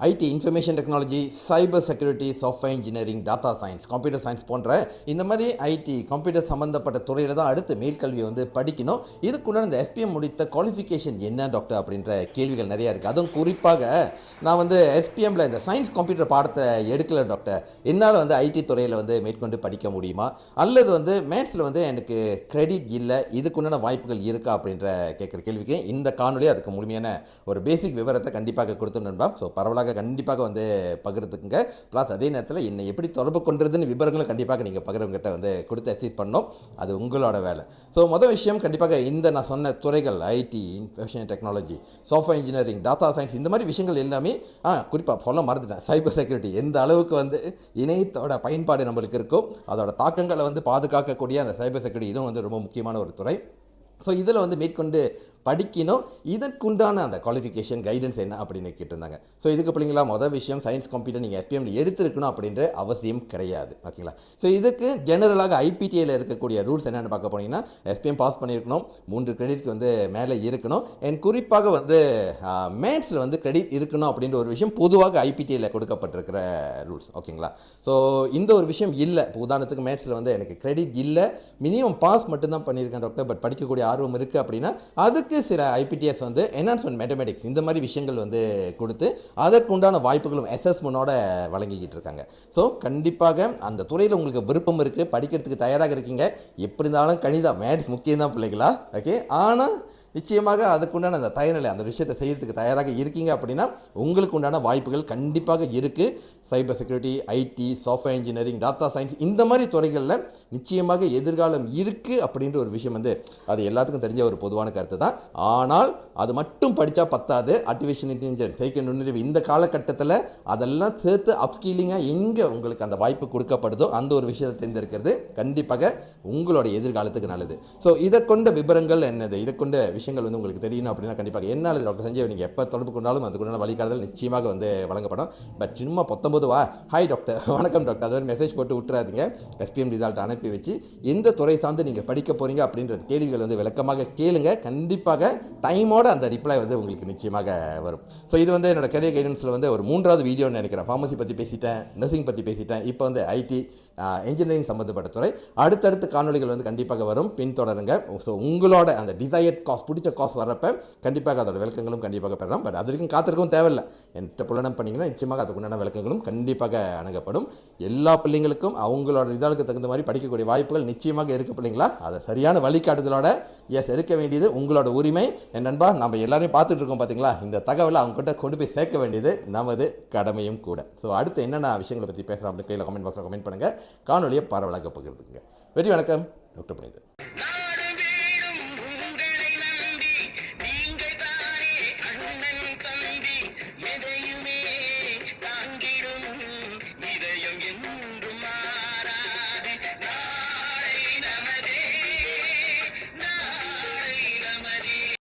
ID information technology, cyber security, software engineering, data science, computer science போன்ற இந்த மாதிரி ID computer சம்மந்தப்பட்ட துறையில் தான் அடுத்து மேல்கல்வியை வந்து படிக்கணும். இதுக்குண்டான இந்த எஸ்பிஎம் முடித்த குவாலிஃபிகேஷன் என்ன டாக்டர் அப்படின்ற கேள்விகள் நிறையா இருக்குது. அதுவும் குறிப்பாக நான் வந்து எஸ்பிஎம்மில் இந்த சயின்ஸ் கம்ப்யூட்டர் பாடத்தை எடுக்கலை டாக்டர், என்னால் வந்து ஐடி துறையில் வந்து மேற்கொண்டு படிக்க முடியுமா, அல்லது வந்து மேத்ஸில் வந்து எனக்கு கிரெடிட் இல்லை, இதுக்குண்டான வாய்ப்புகள் இருக்கா அப்படின்ற கேட்குற கேள்விக்கு இந்த காணொலி அதுக்கு முழுமையான ஒரு பேசிக் விவரத்தை கண்டிப்பாக கொடுத்துருந்தா. ஸோ பரவலாக கண்டிப்பாக வந்து பகிர்ந்துக்குங்க. ப்ளஸ் அதே நேரத்தில் என்னை எப்படி தொடர்பு கொண்டுறதுன்னு விவரங்களும் கண்டிப்பாக நீங்கள் பகிரவங்கிட்ட வந்து கொடுத்து அசீஸ் பண்ணோம். அது உங்களோட வேலை. ஸோ மொதல் விஷயம் கண்டிப்பாக இந்த நான் சொன்ன துறைகள் IT, information technology, software engineering, data science, இந்த மாதிரி விஷயங்கள் எல்லாமே குறிப்பாக சொல்ல மறந்துட்டேன், சைபர் செக்யூரிட்டி எந்த அளவுக்கு வந்து இணையத்தோட பயன்பாடு நம்மளுக்கு இருக்கோ அதோட தாக்கங்களை வந்து பாதுகாக்கக்கூடிய அந்த சைபர் செக்யூரிட்டி இதுவும் வந்து ரொம்ப முக்கியமான ஒரு துறை. ஸோ இதில் வந்து மேற்கொண்டு படிக்கணும். இதற்குண்டான அந்த குவாலிஃபிகேஷன் கைடன்ஸ் என்ன அப்படின்னு கேட்டிருந்தாங்க. ஸோ இதுக்கு பிள்ளைங்களா மொதல் விஷயம் சயின்ஸ் கம்ப்யூட்டர் நீங்கள் எஸ்பிஎம்ல எடுத்துருக்கணும் அப்படின்ற அவசியம் கிடையாது. ஓகேங்களா? ஸோ இதுக்கு ஜெனரலாக ஐபிடிஐயில் இருக்கக்கூடிய ரூல்ஸ் என்னென்னு பார்க்க போனீங்கன்னா, எஸ்பிஎம் பாஸ் பண்ணியிருக்கணும், 3 கிரெடிட்க்கு வந்து மேலே இருக்கணும், அண்ட் குறிப்பாக வந்து மேத்ஸில் வந்து கிரெடிட் இருக்கணும் அப்படின்ற ஒரு விஷயம் பொதுவாக ஐபிடிஐயில் கொடுக்கப்பட்டிருக்கிற ரூல்ஸ். ஓகேங்களா? ஸோ இந்த ஒரு விஷயம் இல்லை. இப்போ உதாரணத்துக்கு மேத்ஸில் வந்து எனக்கு கிரெடிட் இல்லை, மினிமம் பாஸ் மட்டும்தான் பண்ணியிருக்கேன் டாக்டர், பட் படிக்கக்கூடிய ஆர்வம் இருக்குது அப்படின்னா அதுக்கு சில ஐபிடிஎஸ் வந்து என்ஹான்ஸ்மெண்ட் மேத்தமெட்டிக்ஸ் இந்த மாதிரி விஷயங்கள் வந்து கொடுத்து அதற்குண்டான வாய்ப்புகளும் அசஸ்மெண்டோட வழங்கிக்கிட்டு இருக்காங்க. ஸோ கண்டிப்பாக அந்த துறையில் உங்களுக்கு விருப்பம் இருக்குது, படிக்கிறதுக்கு தயாராக இருக்கீங்க, எப்படி இருந்தாலும் கணிதம் மேத்ஸ் முக்கியம் தான் பிள்ளைங்களா. ஓகே, ஆனால் நிச்சயமாக அதுக்குண்டான அந்த தயார்நிலை அந்த விஷயத்தை செய்கிறதுக்கு தயாராக இருக்கீங்க அப்படின்னா உங்களுக்கு உண்டான வாய்ப்புகள் கண்டிப்பாக இருக்குது. Cyber security, IT, software engineering, data science இந்த மாதிரி துறைகளில் நிச்சயமாக எதிர்காலம் இருக்குது அப்படின்ற ஒரு விஷயம் வந்து அது எல்லாத்துக்கும் தெரிஞ்ச ஒரு பொதுவான கருத்து தான். ஆனால் அது மட்டும் படித்தா பத்தாது. ஆர்டிஃபிஷியல் இன்டெலிஜென்ஸ், செயற்கை நுண்ணறிவு இந்த காலகட்டத்தில் அதெல்லாம் சேர்த்து அப்ஸ்கில்லிங்காக எங்கே உங்களுக்கு அந்த வாய்ப்பு கொடுக்கப்படுதோ அந்த ஒரு விஷயத்தை தேர்ந்தெடுக்கிறது கண்டிப்பாக உங்களோட எதிர்காலத்துக்கு நல்லது. ஸோ இதை கொண்ட விவரங்கள் என்னது, இதை கொண்ட விஷயங்கள் வந்து உங்களுக்கு தெரியணும் அப்படின்னா கண்டிப்பாக என்னால் டாக்டர் சஞ்சய் நீங்கள் எப்போ தொடர்பு கொண்டாலும் அதுக்குண்டான வழிகாட்டுதல் நிச்சயமாக வந்து வழங்கப்படும். பட் சும்மா 19 வா ஹாய் டாக்டர், வணக்கம் டாக்டர், அது மாதிரி மெசேஜ் போட்டு விட்டுறாதீங்க. எஸ்பிஎம் ரிசல்ட் அனுப்பி வச்சு எந்த துறை சார்ந்து நீங்கள் படிக்க போகிறீங்க அப்படின்ற கேள்விகள் வந்து விளக்கமாக கேளுங்க. கண்டிப்பாக டைமோட அந்த ரிப்ளை வந்து உங்களுக்கு நிச்சயமாக வரும். ஸோ இது வந்து என்னோட கரியர் கைடன்ஸில் வந்து ஒரு 3வது வீடியோன்னு நினைக்கிறேன். ஃபார்மசி பற்றி பேசிட்டேன், நர்சிங் பற்றி பேசிட்டேன், இப்போ வந்து ஐடி இன்ஜினியரிங் சம்மந்தப்பட்ட துறை. அடுத்தடுத்து காணொலிகள் வந்து கண்டிப்பாக வரும், பின்தொடருங்க. ஸோ உங்களோட அந்த டிசையர்ட் காஸ்ட், பிடிச்ச காஸ்ட் வர்றப்ப கண்டிப்பாக அதோட விளக்கங்களும் கண்டிப்பாக பெறலாம். பட் அது வரைக்கும் காத்திருக்கவும் தேவையில்லை. என்கிட்ட புலனம் பண்ணிங்கன்னா நிச்சயமாக அதுக்குண்டான விளக்கங்களும் கண்டிப்பாக அணுகப்படும். எல்லா பிள்ளைங்களுக்கும் அவங்களோட ரிசல்ட்டுக்கு தகுந்த மாதிரி படிக்கக்கூடிய வாய்ப்புகள் நிச்சயமாக இருக்குது பிள்ளைங்களா. அதை சரியான வழிகாட்டுதலோட எடுக்க வேண்டியது உங்களோட உரிமை. என் நண்பா, நம்ம எல்லாரையும் பார்த்துட்டு இருக்கோம் பார்த்தீங்களா, இந்த தகவலை அவங்ககிட்ட கொண்டு போய் சேர்க்க வேண்டியது நமது கடமையும் கூட. ஸோ அடுத்து என்னென்ன விஷயங்களை பற்றி பேசுகிறோம் அப்படின்னு கையில் கமெண்ட் பாக்ஸில் கமெண்ட் பண்ணுங்கள், காணொலியை பரவலாக பகிர்ந்துங்க. வெற்றி, வணக்கம், டாக்டர் புனிதன்.